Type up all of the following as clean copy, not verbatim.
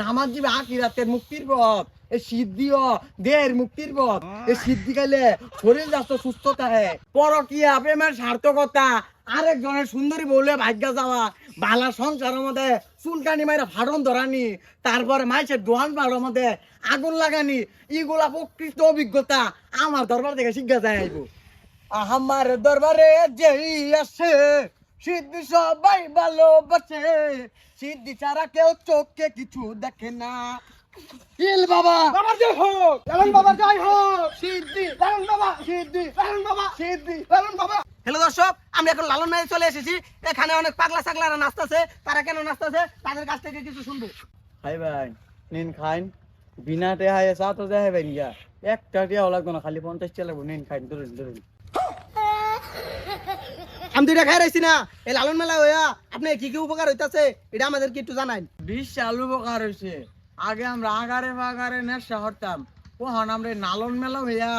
নামাজ দিবে আখিরাতের মুক্তির পথ। এই সিদ্ধিও দেহের মুক্তির পথ। এই সিদ্ধি খাইলে শরীর স্বাস্থ্য সুস্থ থাকে। পরকীয়া প্রেমের সার্থকতা, আরেকজনের সুন্দরী বলে ভাগ্য যাওয়া, বালা সংসারের মধ্যে চুলকানি মাইরা ফাড়ন ধরানি, তারপরে মাইসের দোয়ান পাড়ার মধ্যে আগুন লাগানি, এগুলা প্রকৃত অভিজ্ঞতা আমার দরবার থেকে শিক্ষা যায় আইব। আমার দরবারে যেই আসে সিদ্ধি সবাই ভালোবাসে, সিদ্ধি ছাড়া কেউ চোখে কিছু দেখে না। ইল বাবা বাবা জয় হোক, লালন বাবা জয় হোক, সিদ্ধি, লালন বাবা, সিদ্ধি, লালন বাবা, সিদ্ধি। লালন বাবা। হ্যালো দর্শক, আমরা এখন লালন মেয়ে চলে এসেছি। এখানে অনেক পাগলা ছাগলারা নাচতেছে। তারা কেন নাচতেছে তাদের কাছ থেকে কিছু শুনবো। হাই ভাই, নিন খাইন। বিনা টেহায় চা তো যায় ভাই গিয়া, একটা টিয়াও লাগতো না, খালি 50 টিয়া লাগবো। নিন খাইন, ধরুন ধরুন। আমি দুইটা খাই রাখছি না, এই লালন মেলা হইয়া আপনি কি কি উপকার হইতাছে এটা আমাদের কি একটু জানাই। বিশাল উপকার হয়েছে। আগে আমরা আগারে বাগারে নেশা হরতাম, কখন আমরা এই নালন মেলা হইয়া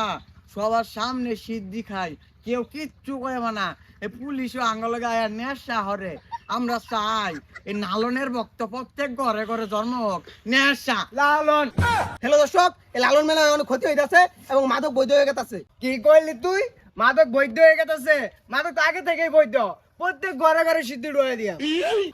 সবার সামনে সিদ্ধি খাই, কেউ কিচ্ছু কইবা না। এই পুলিশও আঙ্গলগে আয়া নেশা হরে। আমরা চাই এই নালনের ভক্ত প্রত্যেক ঘরে ঘরে জন্ম হোক নেশা। লালন হ্যালো দর্শক, এই লালন মেলা অনেক ক্ষতি হইতাছে এবং মাদক বৈধ হয়ে গেছে। কি কইলি তুই? মাদক বৈধ হয়ে গেছে। মাদক তো আগে থেকেই বৈধ, প্রত্যেক ঘরে ঘরে সিদ্ধি ঢুকাই দিয়া।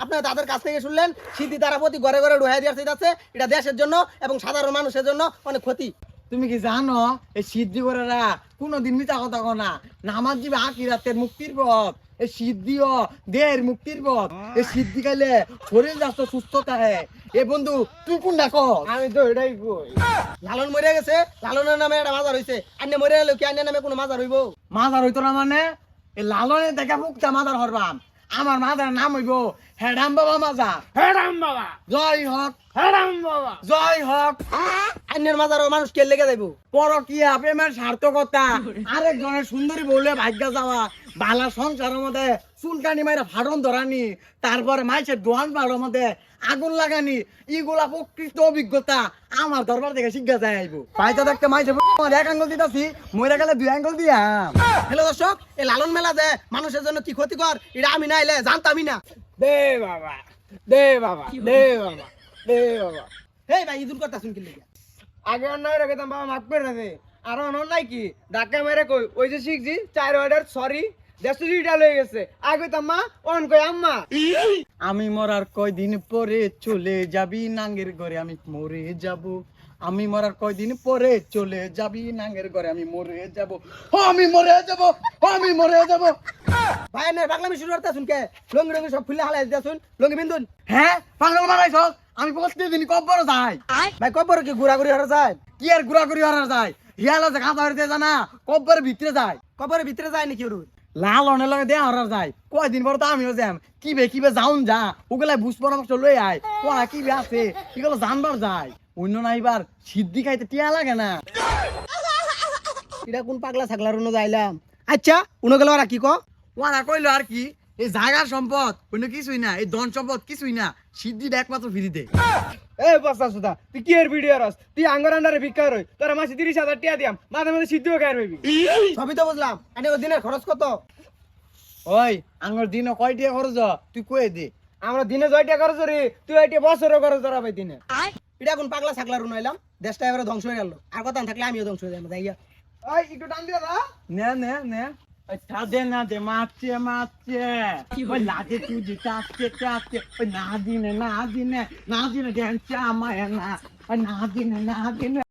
আপনারা তাদের কাছ থেকে শুনলেন সিদ্ধি তারা প্রতি ঘরে ঘরে ঢুকাই দিয়ে যাচ্ছে। এটা দেশের জন্য এবং সাধারণ মানুষের জন্য অনেক ক্ষতি। তুমি কি জানো এই সিদ্ধি করেরা কোনোদিন মিথ্যা কথা কয় না। নামাজ দিবে আখিরাতের মুক্তির পথ। এই সিদ্ধিও দেহের মুক্তির পথ। এই সিদ্ধি খাইলে শরীর স্বাস্থ্য সুস্থ থাকে। এ বন্ধু তুই কোন ডাকো? আমি তো এটাই কই। লালন মরে গেছে, লালনের নামে একটা মাজার হইছে। আন্নে মরে গেল কি আন্নের নামে কোনো মাজার হইব? মাদার হইতো না মানে এই লালনের দেখা মুক্তা মাদার হরবাম। আমার মাদার নাম হইব হেডাম বাবা মাজার। হে রাম বাবা, জয় হক, হে রাম বাবা। জয় হক। আন্নের মাজারও মানুষ কে লেগে যাইব? পরকীয়া প্রেমের সার্থকতা, আরেকজনের সুন্দরী বলে ভাগ্য যাওয়া, বালা সংসারের মধ্যে চুলকানি মাইরা ফাড়ন ধরানি, তারপরে মাইসের দোয়ান পাড়ার মধ্যে আগুন লাগানি, এগুলা প্রকৃত অভিজ্ঞতা আমার দরবার থেকে শিক্ষা যায় আইব। পাইতে দেখতে মাইসের এক আঙ্গুল দিতেছি, মরে গেলে 2 আঙ্গুল দিয়া। হ্যালো দর্শক, এই লালন মেলা যে মানুষের জন্য কি ক্ষতিকর এটা আমি না এলে জানতামই না। দে বাবা, দে বাবা, দে বাবা, দে বাবা। হেই ভাই ইদুর কথা শুনকি লেগে আগে অন্যায় রেখেতাম বাবা, মাফ করে দে। আর অন্যায় কি ধাক্কা মেরে কই ওই যে শিখছি 4 অর্ডার সরি দেড়শো ডিজিটাল হয়ে গেছে। আগে তো আম্মা অন কই আম্মা। আমি মরার কয়দিন পরে চলে যাবি নাঙ্গের ঘরে, আমি মরে যাব। আমি মরার কয়দিন পরে চলে যাবি নাঙ্গের ঘরে, আমি মরে যাব। আমি মরে যাব, আমি মরে যাব। ভাই না পাগলামি শুরু করতে শুনকে লঙ্গি রঙ্গি সব খুলে হালাই দিতে শুন লঙ্গি বিন্দুন। হ্যাঁ পাগল মারাইছ। আমি প্রতিদিন কব্বর যাই। ভাই কবর কি ঘোরাঘুরি হরা যায়? কি আর ঘুরাঘুরি হরার যায়? হিয়ালা যে কাঁচা হইতে জানা কব্বরের ভিতরে যায়। কবরের ভিতরে যায় নাকি ওর? লাল অনেক লগে দেয়া হরার যায়। কয়দিন পর তো আমিও যাম। কিবে যাউন যা, ওগুলা বুঝ পরামর্শ লই আয়। কোয়া কিবে আছে এগুলো জানবার যায়। অন্য নাইবার সিদ্ধি খাইতে টিয়া লাগে না। এটা কোন পাগলা ছাগলার উনো যাইলাম। আচ্ছা উনো গেল আর কি ক? ওরা কইলো আর কি, এই জায়গার সম্পদ অন্য কিছুই না, এই ধন সম্পদ কিছুই না, সিদ্ধিটা একমাত্র ফ্রিতে। এ বস্তা সুদা, তুই কি এর ভিডিও রস? তুই আঙ্গর আন্ডারে ভিক্ষা রই, তোরা মাসে 30,000 টাকা দিয়াম, মাঝে মাঝে সিদ্ধিও খাই রইবি। সবই তো বুঝলাম। আরে ওই দিনের খরচ কত? ওই আঙ্গর দিন কয়টিয়া খরচ তুই কয়ে দে। আমরা দিনে 6 টাকা খরচ করি, তুই 8 বছরও খরচ ধরা পাই দিনে। এটা কোন পাগলা ছাগলার উনো আইলাম? দেশটা এবারে ধ্বংস হয়ে গেল। আর কথা না থাকলে আমিও ধ্বংস হয়ে যাবো। যাইয়া ওই একটু টান দিয়া দা। নে ছাদে না দে মারছে ওই লাগে তুই দিতে আসছে ওই না দিনে ড্যান্স আমায় না, না দিনে